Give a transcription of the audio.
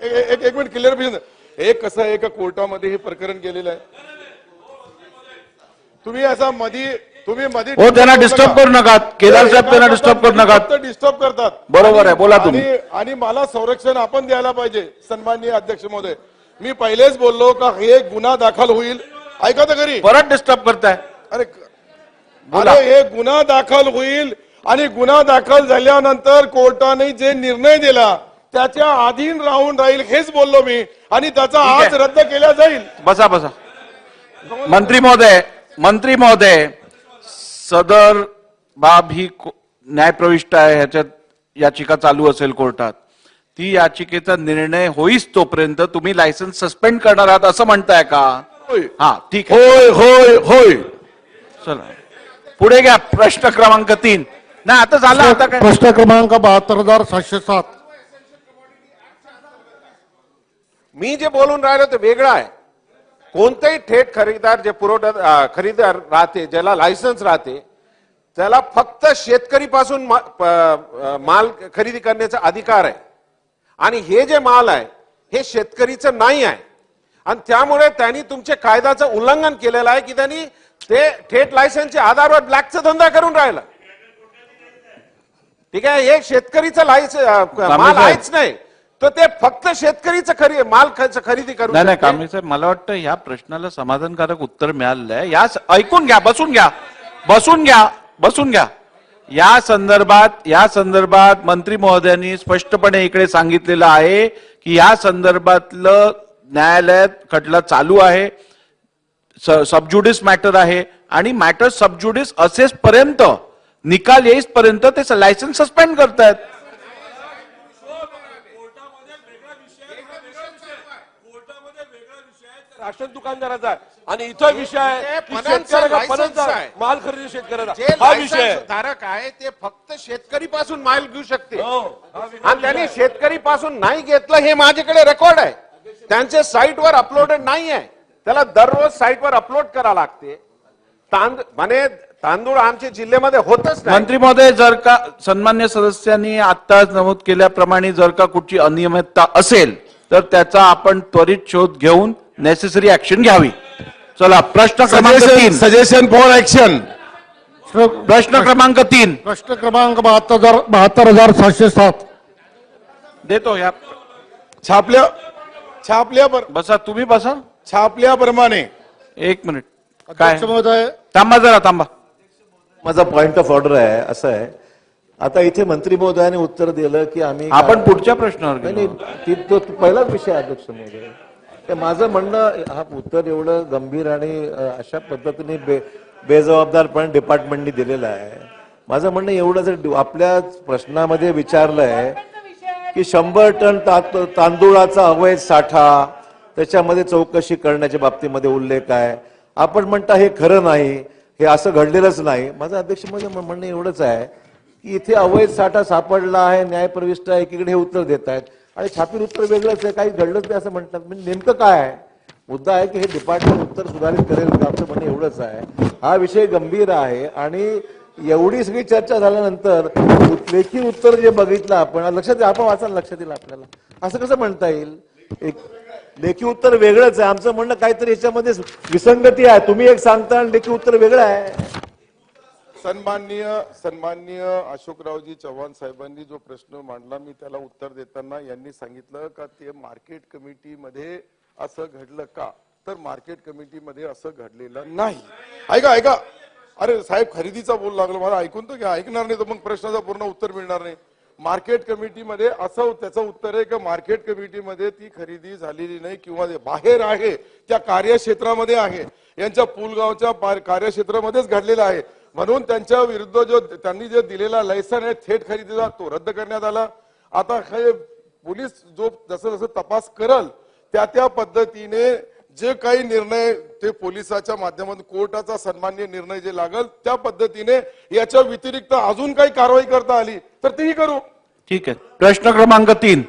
एक minute clear. एक कसं आहे, एका कोर्टामध्ये हे प्रकरण गेलेलं आहे. तुम्ही असा मध्ये हो, त्यांना डिस्टर्ब करू नका. केदार साहेब त्यांना डिस्टर्ब करू नका. डिस्टर्ब करतात. बरोबर आहे, बोला तुम्ही. आणि मला संरक्षण आपण द्यायला पाहिजे. सन्माननीय अध्यक्ष महोदय, मी पहिलेच बोललो का हे गुन्हा दाखल होईल. ऐका तर घरी परत डिस्टर्ब करताय. अरे हे गुन्हा दाखल होईल आणि गुन्हा दाखल झाल्यानंतर कोर्टाने जे निर्णय दिला त्याच्या अधीन राहील हेच बोललो मी. आणि त्याचा आज रद्द केला जाईल. बसा बसा. मंत्री महोदय, सदर बाब ही न्यायप्रविष्ट आहे. ह्याच्यात याचिका चालू असेल कोर्टात. ती याचिकेचा निर्णय होईस तोपर्यंत तुम्ही लायसन्स सस्पेंड करणार आहात असं म्हणताय का? हा, ठीक आहे. होय होय होय. चला पुढे घ्या. प्रश्न क्रमांक 3. नाही, आता झालं. आता काय प्रश्न क्रमांक 72,707. मी जे बोलून राहिलो ते वेगळं आहे. कोणतेही थेट खरेदीदार जे पुरवठा खरेदीदार राहते, ज्याला लायसन्स राहते, त्याला फक्त शेतकरीपासून माल खरेदी करण्याचा अधिकार आहे. आणि हे जे माल आहे हे शेतकरीचं नाही आहे. आणि त्यामुळे त्यांनी तुमच्या कायद्याचं उल्लंघन केलेलं आहे की त्यांनी ते थेट लायसन्सच्या आधारावर ब्लॅकचा धंदा करून राहिला. ठीक आहे, हे शेतकरीचं माल आहेच नाही, तर ते फक्त शेतकरीचं माल खरेदी करू. नाही कांबळे साहेब, मला वाटतं या प्रश्नाला समाधानकारक उत्तर मिळालेलं आहे. या ऐकून घ्या, बसून घ्या. या संदर्भात मंत्री महोदयांनी स्पष्टपणे इकडे सांगितलेलं आहे की या संदर्भातलं न्यायालयात खटला चालू आहे. सबज्युडिस मॅटर आहे आणि मॅटर सबज्युडिस असेस पर्यंत, निकाल येईपर्यंत ते लायसन्स सस्पेंड करतायत. राशन दुकानदाराचा आणि इथं विषय आहे माल खरेदी शेतकऱ्याला. हा विषय धारक आहे ते फक्त शेतकरीपासून माल घेऊ शकते. आणि त्यांनी शेतकरीपासून नाही घेतलं हे माझ्याकडे रेकॉर्ड आहे. त्यांचे साईटवर अपलोडेड नाही आहे. त्याला दररोज साईटवर अपलोड करावं लागते. तांदूळ आमच्या जिल्ह्यामध्ये होतच नाही. मंत्री महोदय, जर का सन्मान्य सदस्यांनी आत्ताच नमूद केल्याप्रमाणे जर का कुठची अनियमितता असेल तर त्याचा आपण त्वरित शोध घेऊन नेसेसरी ऍक्शन घ्यावी. चला, प्रश्न क्रमांक 3. Suggestion for action. प्रश्न क्रमांक 3. प्रश्न क्रमांक 72,707. देतो या. बसा, तुम्ही बसा. छापल्याप्रमाणे. एक मिनिट. काय अध्यक्ष महोदय, थांबा. माझा पॉइंट ऑफ ऑर्डर आहे. असं आहे, आता इथे मंत्री महोदयाने उत्तर दिलं की आम्ही आपण पुढच्या प्रश्नावर नाही, तो पहिलाच विषय आहे अध्यक्ष महोदय. तर माझं म्हणणं, हा उत्तर एवढं गंभीर आणि अशा पद्धतीने बेजबाबदारपणे डिपार्टमेंटने दिलेलं आहे. माझं म्हणणं एवढं, जर आपल्या प्रश्नामध्ये विचारलंय की 100 टन तांदूळाचा अवैध साठा, त्याच्यामध्ये चौकशी करण्याच्या बाबतीमध्ये उल्लेख आहे. आपण म्हणता हे खरं नाही, हे असं घडलेलंच नाही. माझं अध्यक्ष म्हणणं एवढंच आहे की इथे अवैध साठा सापडला आहे, न्यायप्रविष्ट आहे, एकीकडे हे उत्तर देत आहेत आणि छापील उत्तर वेगळंच आहे, काही घडलंच नाही असं म्हणतात. म्हणजे नेमकं काय आहे? मुद्दा आहे की हे डिपार्टमेंट उत्तर सुधारित करेल का? आमचं म्हणणं एवढंच आहे. हा विषय गंभीर आहे आणि एवढी सगळी चर्चा झाल्यानंतर लेखी उत्तर जे बघितलं आपण वाचायला लक्षात येईल आपल्याला. असं कसं म्हणता येईल? एक लेखी उत्तर वेगळंच आहे. आमचं म्हणणं काहीतरी याच्यामध्ये विसंगती आहे. तुम्ही एक सांगता आणि लेखी उत्तर वेगळं आहे. सन्माननीय अशोकरावजी चव्हाण साहेबांनी जो प्रश्न मांडला, मी त्याला उत्तर देताना यांनी सांगितलं का ते मार्केट कमिटीमध्ये असं घडलं का, तर मार्केट कमिटीमध्ये असं घडलेलं नाही. ऐका. अरे साहेब, खरेदीचा बोल लागलो, मला ऐकून तर घ्या. ऐकणार नाही तर मग प्रश्नाचं पूर्ण उत्तर मिळणार नाही. मार्केट कमिटीमध्ये असं त्याचं उत्तर आहे की मार्केट कमिटीमध्ये ती खरेदी झालेली नाही किंवा बाहेर आहे, त्या कार्यक्षेत्रामध्ये आहे, यांच्या पुलगावच्या कार्यक्षेत्रामध्येच घडलेला आहे. म्हणून त्यांच्या विरुद्ध त्यांनी जे दिलेला लायसन आहे थेट खरेदीचा, तो रद्द करण्यात आला. आता हे पोलीस जो जसं तपास करल त्या पद्धतीने जे काही निर्णय ते पोलिसाच्या माध्यमातून कोर्टाचा सन्मान्य निर्णय जे लागल त्या पद्धतीने याच्या व्यतिरिक्त अजून काही कारवाई करता आली तर तीही करू. ठीक आहे. प्रश्न क्रमांक 3.